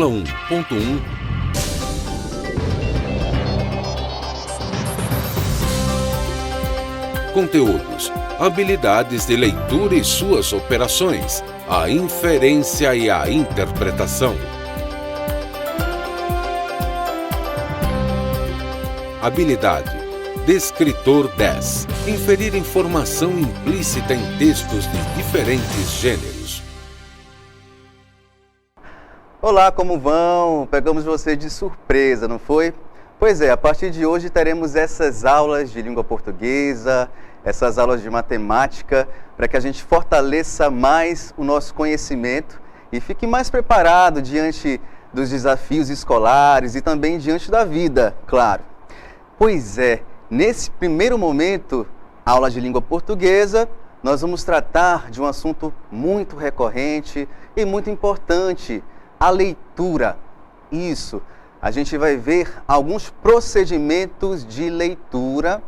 Aula 1.1 Conteúdos: habilidades de leitura e suas operações, a inferência e a interpretação. Habilidade: Descritor 10. Inferir informação implícita em textos de diferentes gêneros. Olá, como vão? Pegamos você de surpresa, não foi? Pois é, a partir de hoje teremos essas aulas de língua portuguesa, essas aulas de matemática, para que a gente fortaleça mais o nosso conhecimento e fique mais preparado diante dos desafios escolares e também diante da vida, claro. Pois é, nesse primeiro momento, aula de língua portuguesa, nós vamos tratar de um assunto muito recorrente e muito importante, a leitura. Isso. A gente vai ver alguns procedimentos de leitura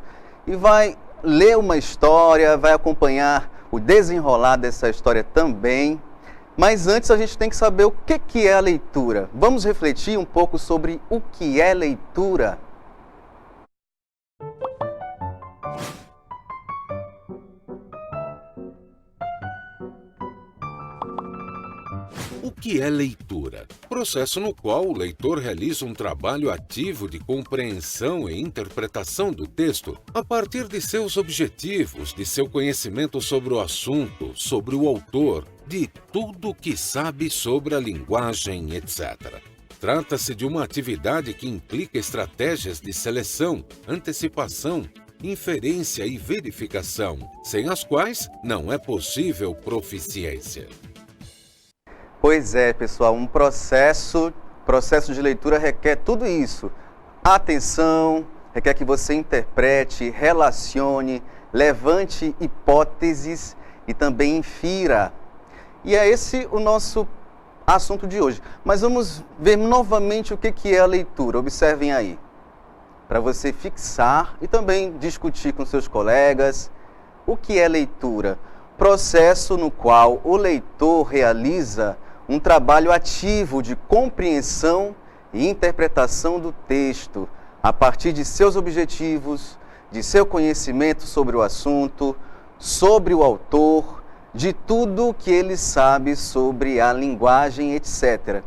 e vai ler uma história, vai acompanhar o desenrolar dessa história também. Mas antes a gente tem que saber o que é a leitura. Vamos refletir um pouco sobre o que é leitura. O que é leitura? Processo no qual o leitor realiza um trabalho ativo de compreensão e interpretação do texto a partir de seus objetivos, de seu conhecimento sobre o assunto, sobre o autor, de tudo o que sabe sobre a linguagem, etc. Trata-se de uma atividade que implica estratégias de seleção, antecipação, inferência e verificação, sem as quais não é possível proficiência. Pois é, pessoal, um processo de leitura requer tudo isso. Atenção, requer que você interprete, relacione, levante hipóteses e também infira. E é esse o nosso assunto de hoje. Mas vamos ver novamente o que é a leitura. Observem aí, para você fixar e também discutir com seus colegas. O que é leitura? Processo no qual o leitor realiza um trabalho ativo de compreensão e interpretação do texto, a partir de seus objetivos, de seu conhecimento sobre o assunto, sobre o autor, de tudo que ele sabe sobre a linguagem, etc.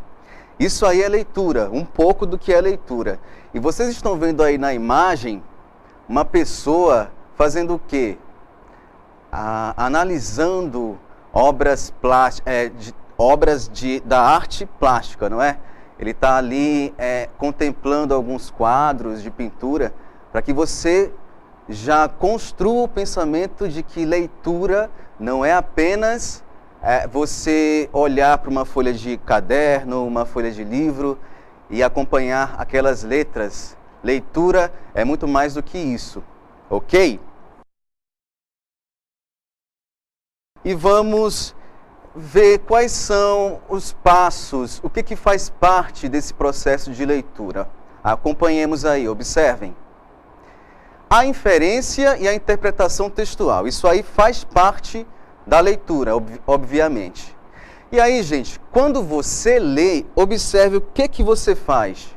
Isso aí é leitura, um pouco do que é leitura. E vocês estão vendo aí na imagem uma pessoa fazendo o quê? Analisando obras da arte plástica, não é? Ele está ali contemplando alguns quadros de pintura para que você já construa o pensamento de que leitura não é apenas você olhar para uma folha de caderno, uma folha de livro e acompanhar aquelas letras. Leitura é muito mais do que isso, ok? E vamos ver quais são os passos, o que faz parte desse processo de leitura. Acompanhemos aí, observem. A inferência e a interpretação textual, isso aí faz parte da leitura, obviamente. E aí, gente, quando você lê, observe o que você faz.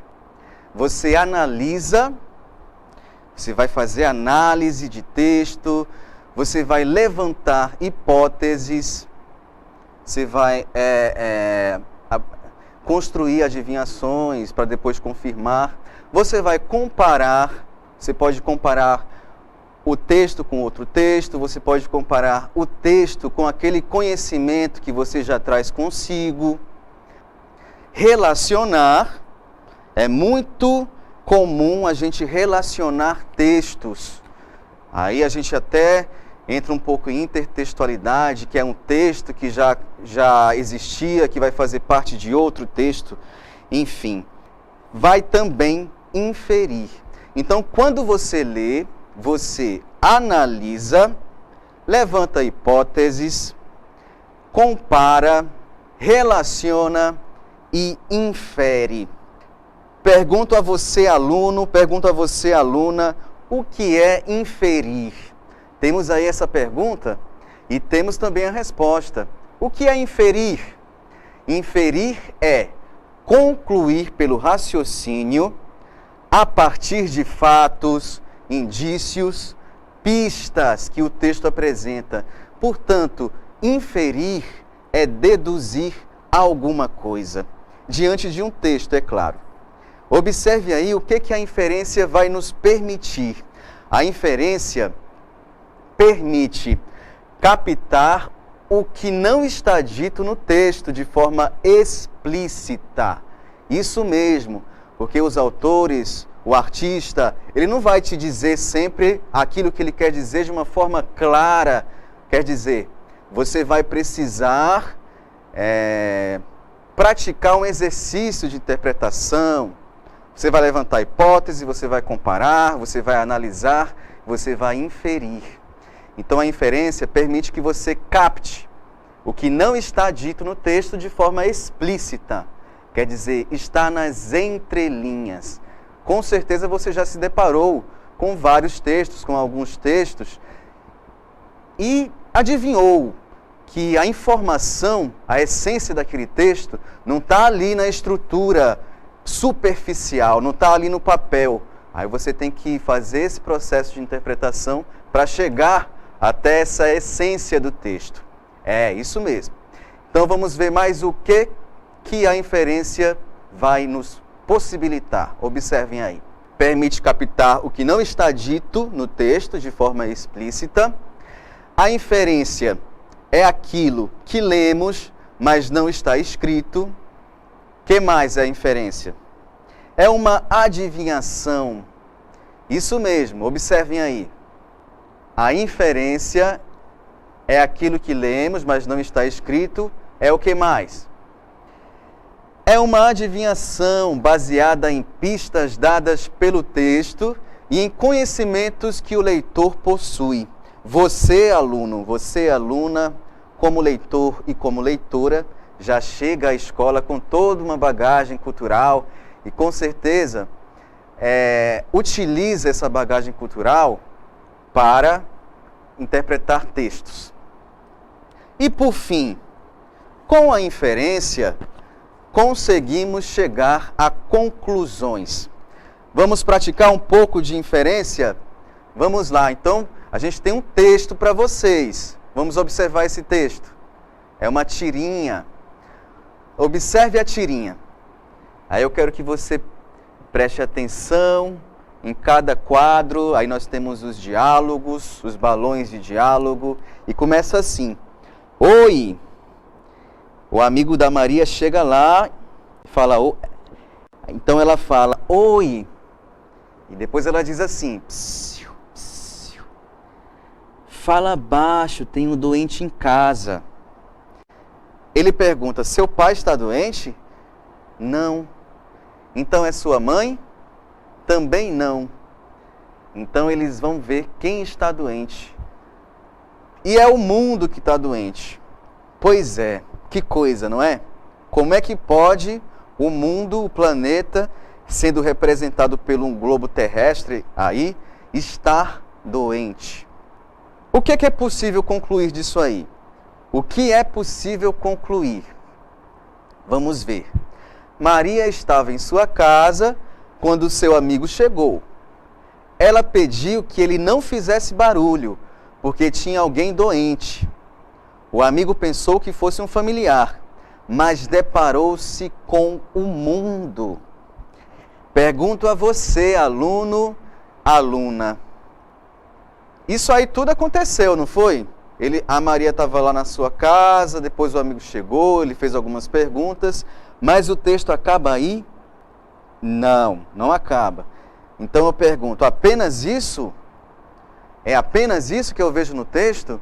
Você analisa, você vai fazer análise de texto, você vai levantar hipóteses, você vai construir adivinhações para depois confirmar. Você vai comparar, você pode comparar o texto com outro texto, você pode comparar o texto com aquele conhecimento que você já traz consigo. Relacionar, é muito comum a gente relacionar textos. Aí a gente até entra um pouco em intertextualidade, que é um texto que já existia, que vai fazer parte de outro texto. Enfim, vai também inferir. Então, quando você lê, você analisa, levanta hipóteses, compara, relaciona e infere. Pergunto a você, aluno, pergunto a você, aluna, o que é inferir? Temos aí essa pergunta e temos também a resposta. O que é inferir? Inferir é concluir pelo raciocínio a partir de fatos, indícios, pistas que o texto apresenta. Portanto, inferir é deduzir alguma coisa, diante de um texto, é claro. Observe aí o que a inferência vai nos permitir. A inferência permite captar o que não está dito no texto de forma explícita. Isso mesmo, porque os autores, o artista, ele não vai te dizer sempre aquilo que ele quer dizer de uma forma clara. Quer dizer, você vai precisar praticar um exercício de interpretação. Você vai levantar hipótese, você vai comparar, você vai analisar, você vai inferir. Então a inferência permite que você capte o que não está dito no texto de forma explícita. Quer dizer, está nas entrelinhas. Com certeza você já se deparou com vários textos, com alguns textos, e adivinhou que a informação, a essência daquele texto, não está ali na estrutura superficial, não está ali no papel. Aí você tem que fazer esse processo de interpretação para chegar até essa essência do texto. É isso mesmo. Então vamos ver mais o que a inferência vai nos possibilitar. Observem aí. Permite captar o que não está dito no texto de forma explícita. A inferência é aquilo que lemos, mas não está escrito. O que mais é a inferência? É uma adivinhação. Isso mesmo, observem aí. A inferência é aquilo que lemos, mas não está escrito. É o que mais? É uma adivinhação baseada em pistas dadas pelo texto e em conhecimentos que o leitor possui. Você, aluno, você, aluna, como leitor e como leitora, já chega à escola com toda uma bagagem cultural e, com certeza, utiliza essa bagagem cultural para interpretar textos. E, por fim, com a inferência, conseguimos chegar a conclusões. Vamos praticar um pouco de inferência? Vamos lá, então, a gente tem um texto para vocês. Vamos observar esse texto. É uma tirinha. Observe a tirinha. Aí eu quero que você preste atenção em cada quadro. Aí nós temos os diálogos, os balões de diálogo. E começa assim. Oi! O amigo da Maria chega lá e fala... Então ela fala, oi! E depois ela diz assim... Psiu, psiu. Fala baixo, tem um doente em casa. Ele pergunta, seu pai está doente? Não. Então é sua mãe? Também não. Então eles vão ver quem está doente. E é o mundo que está doente. Pois é, que coisa, não é? Como é que pode o mundo, o planeta, sendo representado por um globo terrestre aí, estar doente? O que é possível concluir disso aí? O que é possível concluir? Vamos ver. Maria estava em sua casa quando seu amigo chegou. Ela pediu que ele não fizesse barulho, porque tinha alguém doente. O amigo pensou que fosse um familiar, mas deparou-se com o mundo. Pergunto a você, aluno, aluna. Isso aí tudo aconteceu, não foi? A Maria estava lá na sua casa, depois o amigo chegou, ele fez algumas perguntas, mas o texto acaba aí? Não, não acaba. Então eu pergunto, apenas isso? É apenas isso que eu vejo no texto?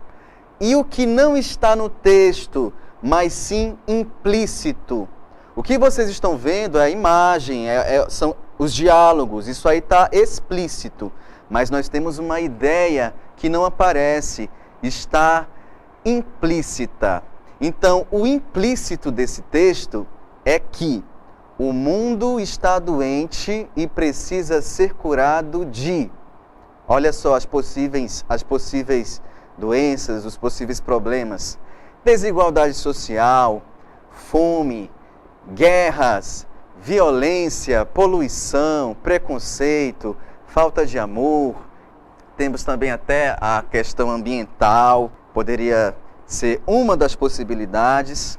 E o que não está no texto, mas sim implícito? O que vocês estão vendo é a imagem, são os diálogos, isso aí está explícito. Mas nós temos uma ideia que não aparece, está implícita. Então, o implícito desse texto é que o mundo está doente e precisa ser curado de... Olha só as possíveis doenças, os possíveis problemas. Desigualdade social, fome, guerras, violência, poluição, preconceito, falta de amor. Temos também até a questão ambiental, poderia ser uma das possibilidades.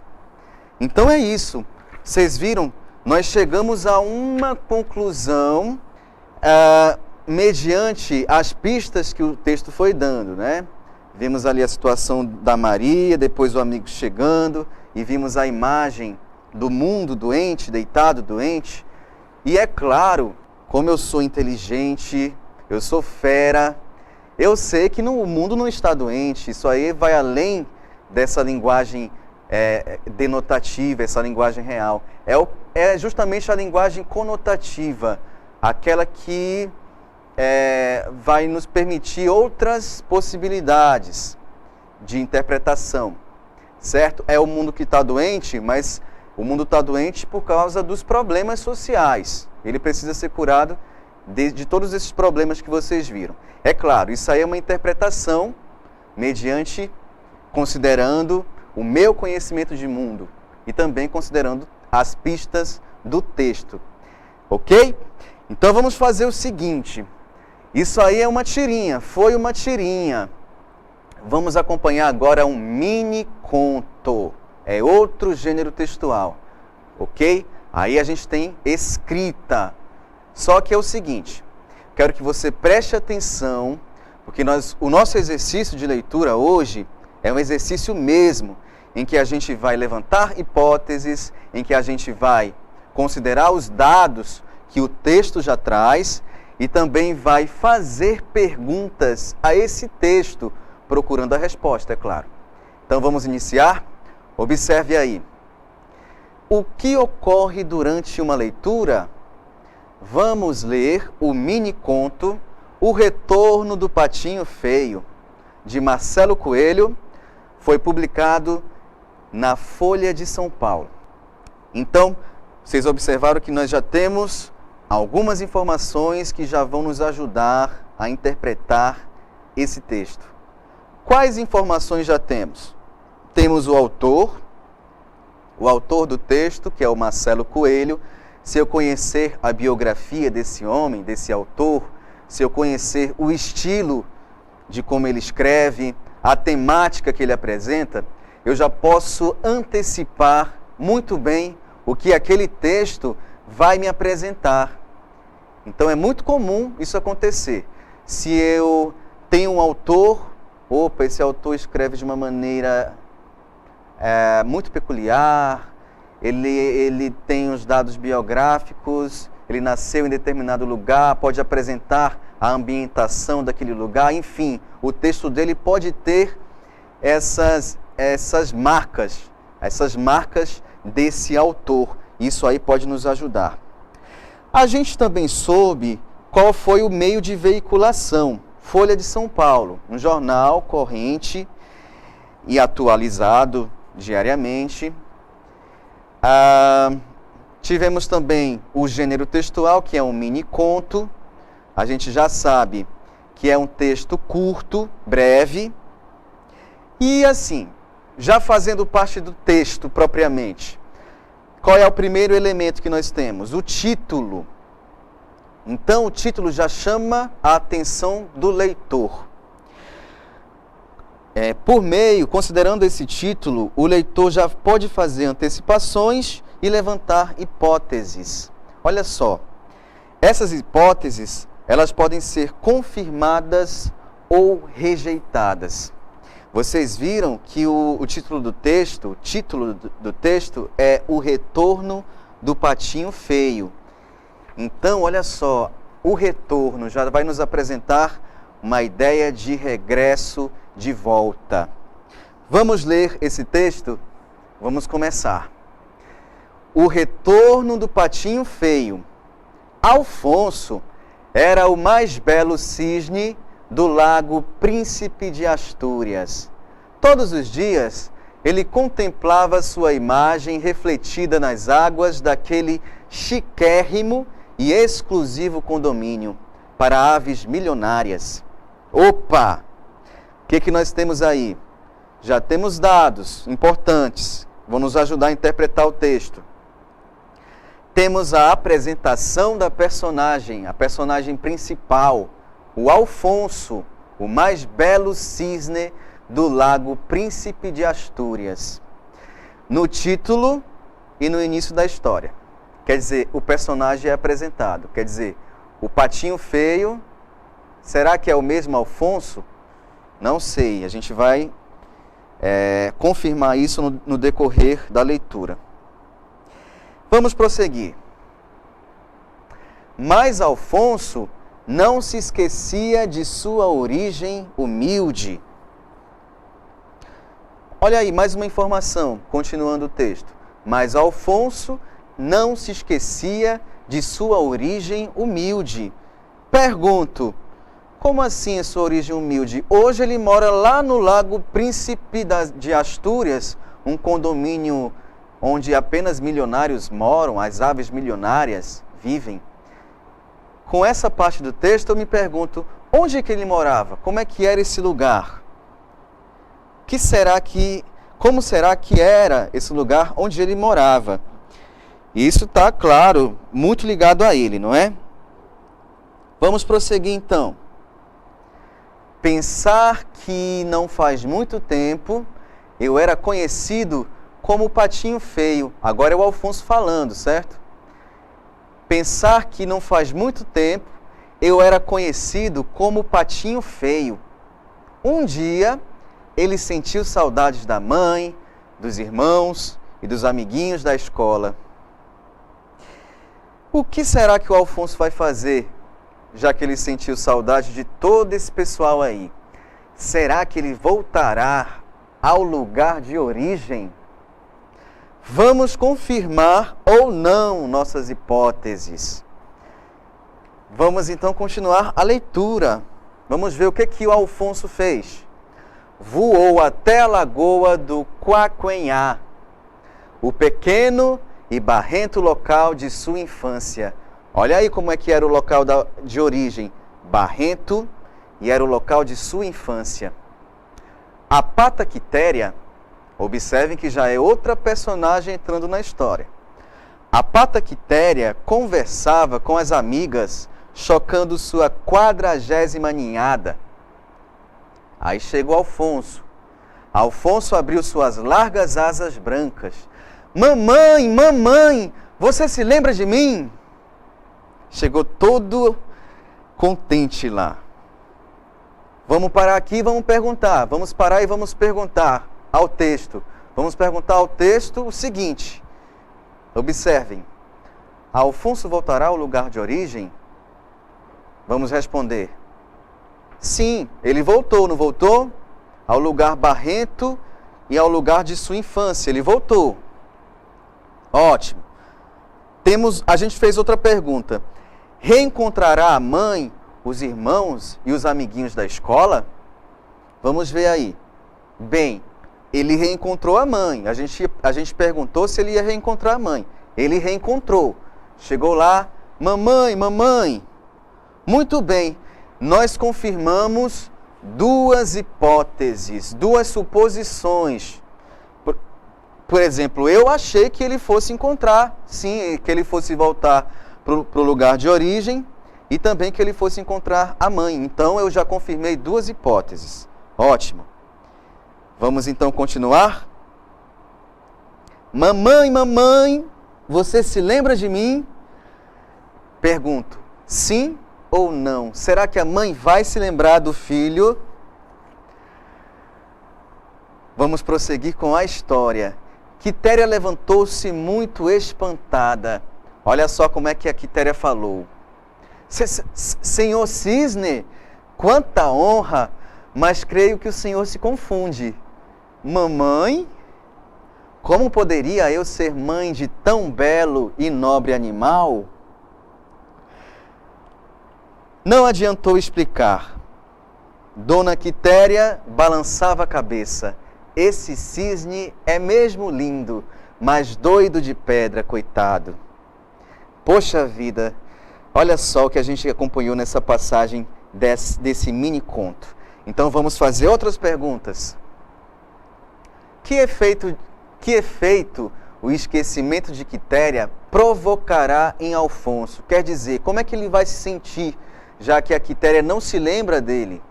Então é isso. Vocês viram? Nós chegamos a uma conclusão mediante as pistas que o texto foi dando, né? Vimos ali a situação da Maria, depois o amigo chegando, e vimos a imagem do mundo doente, deitado doente. E é claro, como eu sou inteligente, eu sou fera, eu sei que o mundo não está doente. Isso aí vai além dessa linguagem denotativa, essa linguagem real. É justamente a linguagem conotativa, aquela que vai nos permitir outras possibilidades de interpretação, certo? É o mundo que está doente, mas o mundo está doente por causa dos problemas sociais. Ele precisa ser curado de todos esses problemas que vocês viram. É claro, isso aí é uma interpretação mediante, considerando o meu conhecimento de mundo e também considerando as pistas do texto. Ok? Então vamos fazer o seguinte. Isso aí é uma tirinha, foi uma tirinha. Vamos acompanhar agora um mini conto. É outro gênero textual, ok? Aí a gente tem escrita. Só que é o seguinte, quero que você preste atenção, porque o nosso exercício de leitura hoje é um exercício mesmo, em que a gente vai levantar hipóteses, em que a gente vai considerar os dados que o texto já traz, e também vai fazer perguntas a esse texto, procurando a resposta, é claro. Então vamos iniciar? Observe aí. O que ocorre durante uma leitura? Vamos ler o mini conto O Retorno do Patinho Feio, de Marcelo Coelho. Foi publicado na Folha de São Paulo. Então, vocês observaram que nós já temos algumas informações que já vão nos ajudar a interpretar esse texto. Quais informações já temos? Temos o autor do texto, que é o Marcelo Coelho. Se eu conhecer a biografia desse homem, desse autor, se eu conhecer o estilo de como ele escreve, a temática que ele apresenta, eu já posso antecipar muito bem o que aquele texto vai me apresentar. Então é muito comum isso acontecer. Se eu tenho um autor, esse autor escreve de uma maneira muito peculiar, ele tem os dados biográficos, ele nasceu em determinado lugar, pode apresentar a ambientação daquele lugar, enfim, o texto dele pode ter essas marcas desse autor. Isso aí pode nos ajudar. A gente também soube qual foi o meio de veiculação. Folha de São Paulo, um jornal corrente e atualizado diariamente. Tivemos também o gênero textual, que é um mini conto. A gente já sabe que é um texto curto, breve. E assim, já fazendo parte do texto propriamente, qual é o primeiro elemento que nós temos? O título. Então, o título já chama a atenção do leitor. Considerando esse título, o leitor já pode fazer antecipações e levantar hipóteses. Olha só, essas hipóteses, elas podem ser confirmadas ou rejeitadas. Vocês viram que o título do texto é O Retorno do Patinho Feio. Então, olha só, o retorno já vai nos apresentar uma ideia de regresso, de volta. Vamos ler esse texto? Vamos começar. O Retorno do Patinho Feio. Alfonso era o mais belo cisne do lago Príncipe de Astúrias. Todos os dias, ele contemplava sua imagem refletida nas águas daquele chiquérrimo e exclusivo condomínio para aves milionárias. Opa! O que nós temos aí? Já temos dados importantes, vão nos ajudar a interpretar o texto. temos a apresentação da personagem, a personagem principal, o Alfonso, o mais belo cisne do lago Príncipe de Astúrias. No título e no início da história. Quer dizer, o personagem é apresentado. Quer dizer, o patinho feio, será que é o mesmo Alfonso? Não sei, a gente vai confirmar isso no decorrer da leitura. Vamos prosseguir. Mas Alfonso não se esquecia de sua origem humilde. Olha aí, mais uma informação, continuando o texto. Mas Alfonso não se esquecia de sua origem humilde. Pergunto, como assim a sua origem humilde? Hoje ele mora lá no Lago Príncipe de Astúrias, um condomínio onde apenas milionários moram, as aves milionárias vivem. Com essa parte do texto eu me pergunto, onde é que ele morava? Como é que era esse lugar? Como será que era esse lugar onde ele morava? Isso está, claro, muito ligado a ele, não é? Vamos prosseguir então. Pensar que não faz muito tempo eu era conhecido como o patinho feio. Agora é o Alfonso falando, certo? Pensar que não faz muito tempo eu era conhecido como o patinho feio. Um dia ele sentiu saudades da mãe, dos irmãos e dos amiguinhos da escola. O que será que o Alfonso vai fazer, já que ele sentiu saudade de todo esse pessoal aí? Será que ele voltará ao lugar de origem? Vamos confirmar ou não nossas hipóteses. Vamos então continuar a leitura. Vamos ver o que o Alfonso fez. Voou até a lagoa do Quaquenhá, o pequeno e barrento local de sua infância. Olha aí como é que era o local de origem, barrento, e era o local de sua infância. A Pata Quitéria, observem que já é outra personagem entrando na história. A Pata Quitéria conversava com as amigas, chocando sua 40ª ninhada. Aí chegou Alfonso. Alfonso abriu suas largas asas brancas. Mamãe, mamãe, você se lembra de mim? Chegou todo contente lá. Vamos parar aqui e vamos perguntar. Vamos parar e vamos perguntar ao texto. Vamos perguntar ao texto o seguinte. Observem. Alfonso voltará ao lugar de origem? Vamos responder. Sim, ele voltou, não voltou? Ao lugar barrento e ao lugar de sua infância. Ele voltou. Ótimo. A gente fez outra pergunta. Reencontrará a mãe, os irmãos e os amiguinhos da escola? Vamos ver aí. Bem, ele reencontrou a mãe. A gente perguntou se ele ia reencontrar a mãe. Ele reencontrou. Chegou lá, mamãe, mamãe. Muito bem, nós confirmamos duas hipóteses, duas suposições. Por exemplo, eu achei que ele fosse encontrar, sim, que ele fosse voltar para o lugar de origem e também que ele fosse encontrar a mãe. Então, eu já confirmei duas hipóteses. Ótimo. Vamos então continuar? Mamãe, mamãe, você se lembra de mim? Pergunto, sim ou não? Será que a mãe vai se lembrar do filho? Vamos prosseguir com a história. Quitéria levantou-se muito espantada. Olha só como é que a Quitéria falou. Senhor Cisne, quanta honra, mas creio que o senhor se confunde. Mamãe? Como poderia eu ser mãe de tão belo e nobre animal? Não adiantou explicar. Dona Quitéria balançava a cabeça. Esse cisne é mesmo lindo, mas doido de pedra, coitado. Poxa vida, olha só o que a gente acompanhou nessa passagem desse mini conto. Então vamos fazer outras perguntas. Que efeito o esquecimento de Quitéria provocará em Alfonso. Quer dizer, como é que ele vai se sentir, já que a Quitéria não se lembra dele?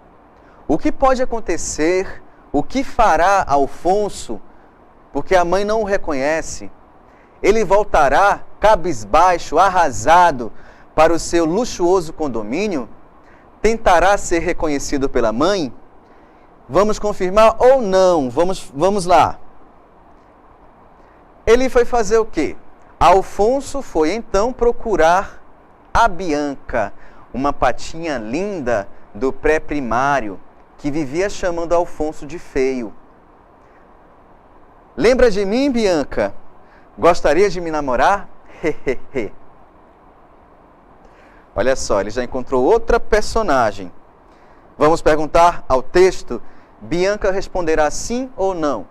O que pode acontecer? O que fará Alfonso? Porque a mãe não o reconhece. Ele voltará cabisbaixo, arrasado, para o seu luxuoso condomínio? Tentará ser reconhecido pela mãe? Vamos confirmar ou não? Vamos lá. Ele foi fazer o quê? Alfonso foi então procurar a Bianca, uma patinha linda do pré-primário, que vivia chamando Alfonso de feio. Lembra de mim, Bianca? Gostaria de me namorar? Hehehe. Olha só, ele já encontrou outra personagem. Vamos perguntar ao texto. Bianca responderá sim ou não.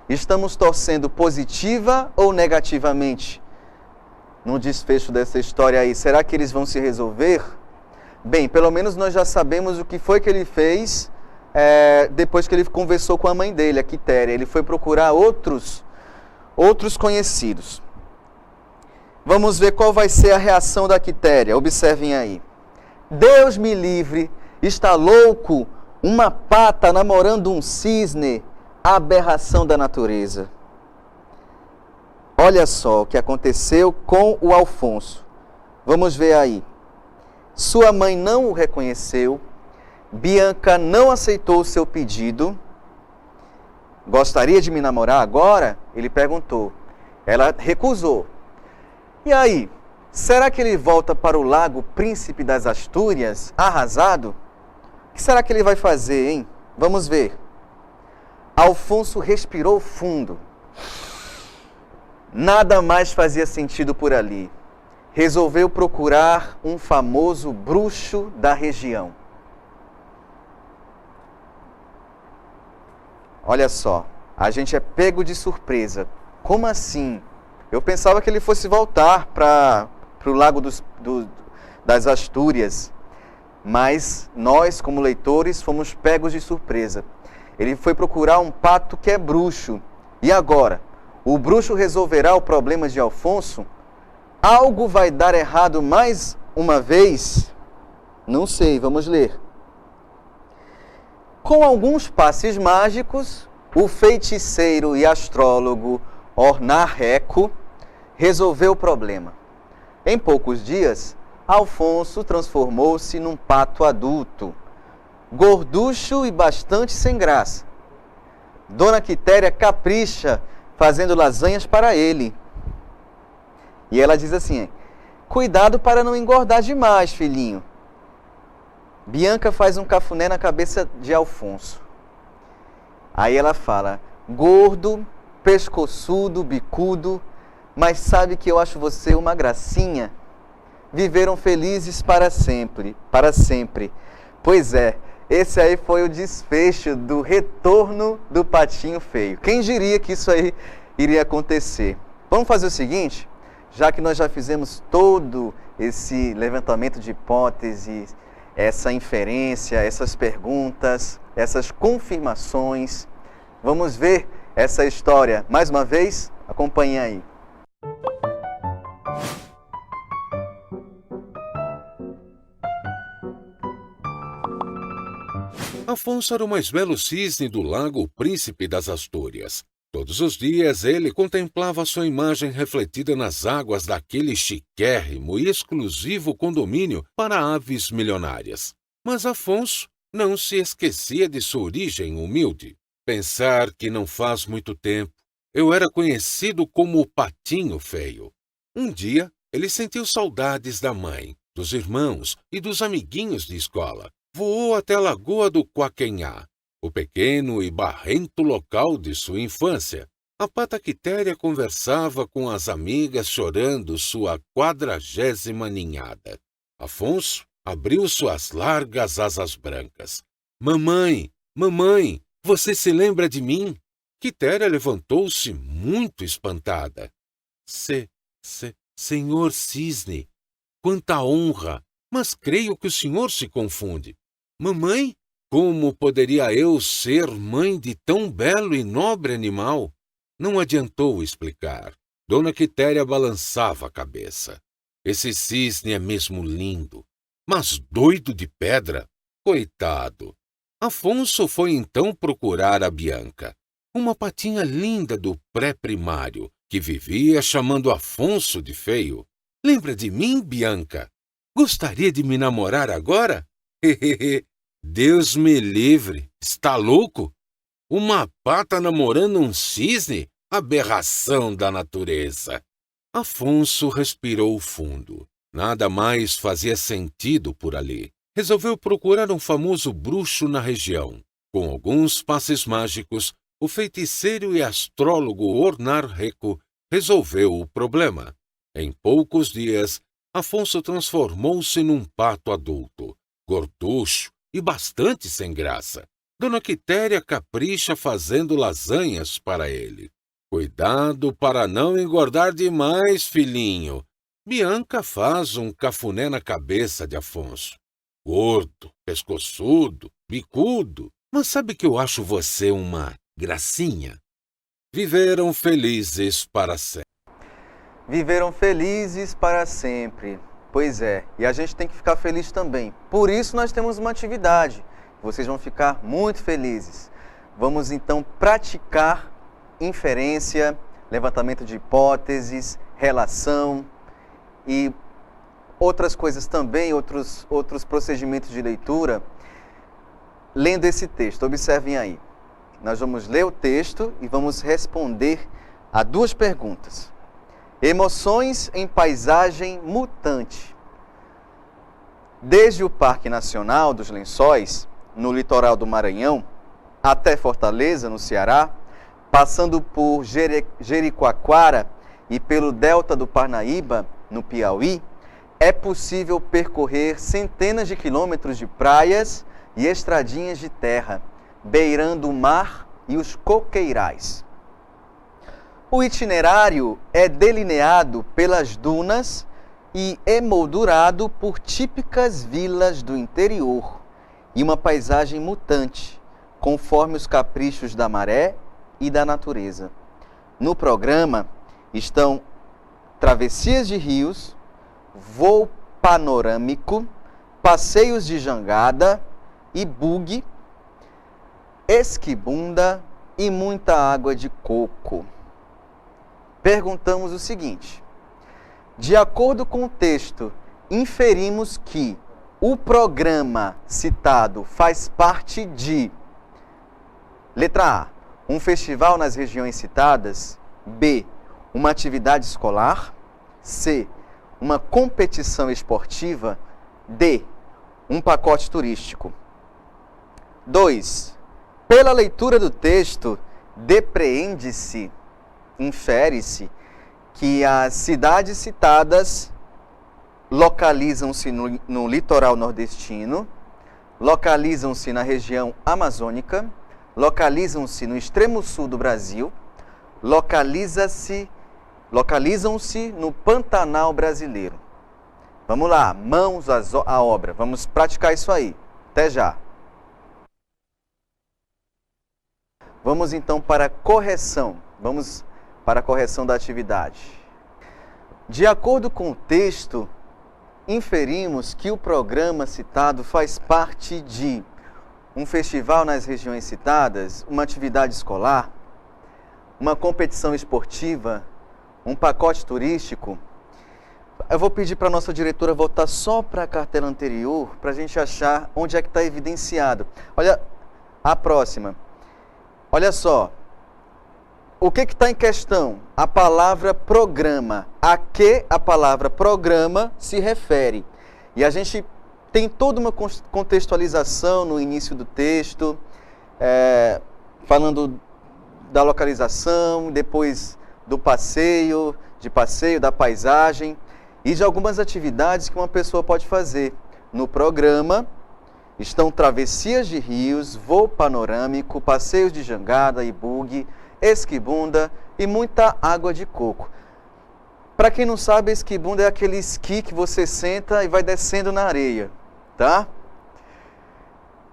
Estamos torcendo positiva ou negativamente no desfecho dessa história aí? Será que eles vão se resolver? Bem, pelo menos nós já sabemos o que foi que ele fez depois que ele conversou com a mãe dele, a Quitéria. Ele foi procurar outros conhecidos. Vamos ver qual vai ser a reação da Quitéria. Observem aí. Deus me livre, está louco? Uma pata namorando um cisne, aberração da natureza. Olha só o que aconteceu com o Alfonso. Vamos ver aí. Sua mãe não o reconheceu. Bianca não aceitou o seu pedido. Gostaria de me namorar agora? Ele perguntou. Ela recusou. E aí, será que ele volta para o lago Príncipe das Astúrias, arrasado? O que será que ele vai fazer, hein? Vamos ver. Alfonso respirou fundo. Nada mais fazia sentido por ali. Resolveu procurar um famoso bruxo da região. Olha só, a gente é pego de surpresa. Como assim? Eu pensava que ele fosse voltar para o Lago das Astúrias, mas nós, como leitores, fomos pegos de surpresa. Ele foi procurar um pato que é bruxo. E agora? O bruxo resolverá o problema de Alfonso? Algo vai dar errado mais uma vez? Não sei, vamos ler. Com alguns passes mágicos, o feiticeiro e astrólogo Ornarreco resolveu o problema. Em poucos dias, Alfonso transformou-se num pato adulto, gorducho e bastante sem graça. Dona Quitéria capricha fazendo lasanhas para ele. E ela diz assim: cuidado para não engordar demais, filhinho. Bianca faz um cafuné na cabeça de Alfonso. Aí ela fala: gordo, pescoçudo, bicudo, mas sabe que eu acho você uma gracinha? Viveram felizes para sempre, para sempre. Pois é, esse aí foi o desfecho do retorno do patinho feio. Quem diria que isso aí iria acontecer? Vamos fazer o seguinte, já que nós já fizemos todo esse levantamento de hipóteses, essa inferência, essas perguntas, essas confirmações, vamos ver essa história mais uma vez? Acompanhe aí. Afonso era o mais belo cisne do lago Príncipe das Astúrias. Todos os dias ele contemplava sua imagem refletida nas águas daquele chiquérrimo e exclusivo condomínio para aves milionárias. Mas Afonso não se esquecia de sua origem humilde. Pensar que não faz muito tempo eu era conhecido como o Patinho Feio. Um dia ele sentiu saudades da mãe, dos irmãos e dos amiguinhos de escola. Voou até a Lagoa do Quaquenhá, o pequeno e barrento local de sua infância. A pata Quitéria conversava com as amigas chorando sua 40ª ninhada. Afonso abriu suas largas asas brancas. Mamãe, mamãe, você se lembra de mim? Quitéria levantou-se muito espantada. Senhor Cisne, quanta honra! Mas creio que o senhor se confunde. Mamãe? Como poderia eu ser mãe de tão belo e nobre animal? Não adiantou explicar. Dona Quitéria balançava a cabeça. Esse cisne é mesmo lindo, mas doido de pedra. Coitado. Afonso foi então procurar a Bianca, uma patinha linda do pré-primário, que vivia chamando Afonso de feio. Lembra de mim, Bianca? Gostaria de me namorar agora? Deus me livre, está louco? Uma pata namorando um cisne? Aberração da natureza. Afonso respirou fundo. Nada mais fazia sentido por ali. Resolveu procurar um famoso bruxo na região. Com alguns passes mágicos, o feiticeiro e astrólogo Ornar Reco resolveu o problema. Em poucos dias, Afonso transformou-se num pato adulto, gorducho e bastante sem graça. Dona Quitéria capricha fazendo lasanhas para ele. Cuidado para não engordar demais, filhinho. Bianca faz um cafuné na cabeça de Afonso. Gordo, pescoçudo, bicudo. Mas sabe que eu acho você uma gracinha? Viveram felizes para sempre. Viveram felizes para sempre. Pois é, e a gente tem que ficar feliz também. Por isso nós temos uma atividade. Vocês vão ficar muito felizes. Vamos então praticar inferência, levantamento de hipóteses, relação e outras coisas também, outros procedimentos de leitura, lendo esse texto. Observem aí. Nós vamos ler o texto e vamos responder a duas perguntas. Emoções em paisagem mutante. Desde o Parque Nacional dos Lençóis, no litoral do Maranhão, até Fortaleza, no Ceará, passando por Jericoacoara e pelo delta do Parnaíba, no Piauí, é possível percorrer centenas de quilômetros de praias e estradinhas de terra, beirando o mar e os coqueirais. O itinerário é delineado pelas dunas e emoldurado por típicas vilas do interior e uma paisagem mutante, conforme os caprichos da maré e da natureza. No programa estão travessias de rios, voo panorâmico, passeios de jangada e buggy, esquibunda e muita água de coco. Perguntamos o seguinte: de acordo com o texto, inferimos que o programa citado faz parte de: letra A, um festival nas regiões citadas; B, uma atividade escolar; C, uma competição esportiva; D, um pacote turístico. 2. Pela leitura do texto, depreende-se, infere-se, que as cidades citadas localizam-se no litoral nordestino, localizam-se na região amazônica, localizam-se no extremo sul do Brasil, localizam-se no Pantanal brasileiro. Vamos lá, mãos à obra, vamos praticar isso aí. Até já. Vamos então para a correção. Vamos para a correção da atividade. De acordo com o texto, inferimos que o programa citado faz parte de um festival nas regiões citadas, uma atividade escolar, uma competição esportiva, um pacote turístico. Eu vou pedir para a nossa diretora voltar só para a cartela anterior, para a gente achar onde é que está evidenciado. Olha, a próxima. Olha só. O que está em questão? A palavra programa. A que a palavra programa se refere? E a gente tem toda uma contextualização no início do texto, falando da localização, depois do passeio, da paisagem e de algumas atividades que uma pessoa pode fazer. No programa estão travessias de rios, voo panorâmico, passeios de jangada e buggy, esquibunda e muita água de coco. Para quem não sabe, esquibunda é aquele esqui que você senta e vai descendo na areia, tá?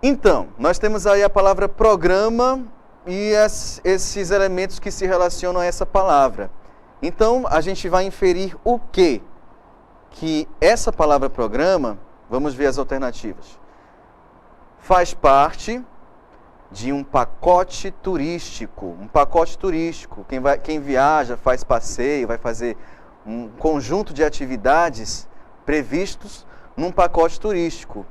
Então, nós temos aí a palavra programa esses elementos que se relacionam a essa palavra. Então, a gente vai inferir o quê? Que essa palavra programa, vamos ver as alternativas, faz parte de um pacote turístico. Um pacote turístico. Quem viaja, faz passeio, vai fazer um conjunto de atividades previstos num pacote turístico.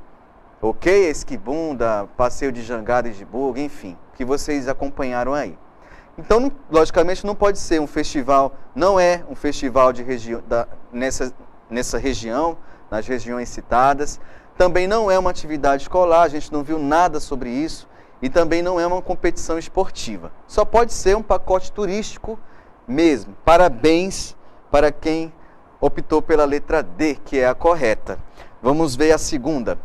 Ok? Esquibunda, passeio de jangada e de bug, enfim, que vocês acompanharam aí. Então, logicamente, não pode ser um festival, não é um festival de nessa região, nas regiões citadas. Também não é uma atividade escolar, a gente não viu nada sobre isso. E também não é uma competição esportiva. Só pode ser um pacote turístico mesmo. Parabéns para quem optou pela letra D, que é a correta. Vamos ver a segunda.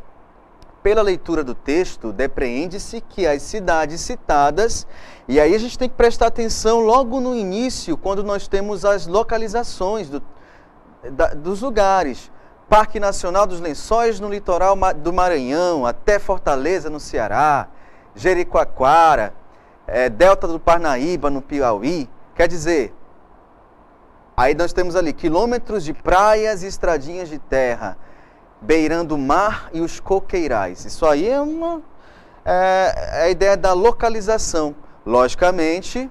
Pela leitura do texto, depreende-se que as cidades citadas, e aí a gente tem que prestar atenção logo no início, quando nós temos as localizações dos lugares. Parque Nacional dos Lençóis no litoral do Maranhão, até Fortaleza, no Ceará, Jericoacoara, Delta do Parnaíba, no Piauí. Quer dizer, aí nós temos ali quilômetros de praias e estradinhas de terra, beirando o mar e os coqueirais. Isso aí é a ideia da localização. Logicamente,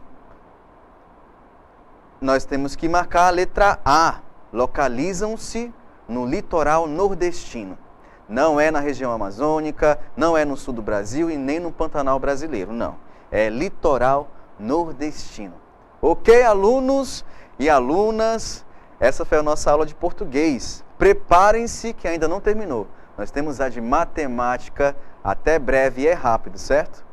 nós temos que marcar a letra A. Localizam-se no litoral nordestino. Não é na região amazônica, não é no sul do Brasil e nem no Pantanal brasileiro, não. É litoral nordestino. Ok, alunos e alunas? Essa foi a nossa aula de português. Preparem-se que ainda não terminou. Nós temos a de matemática, até breve e é rápido, certo?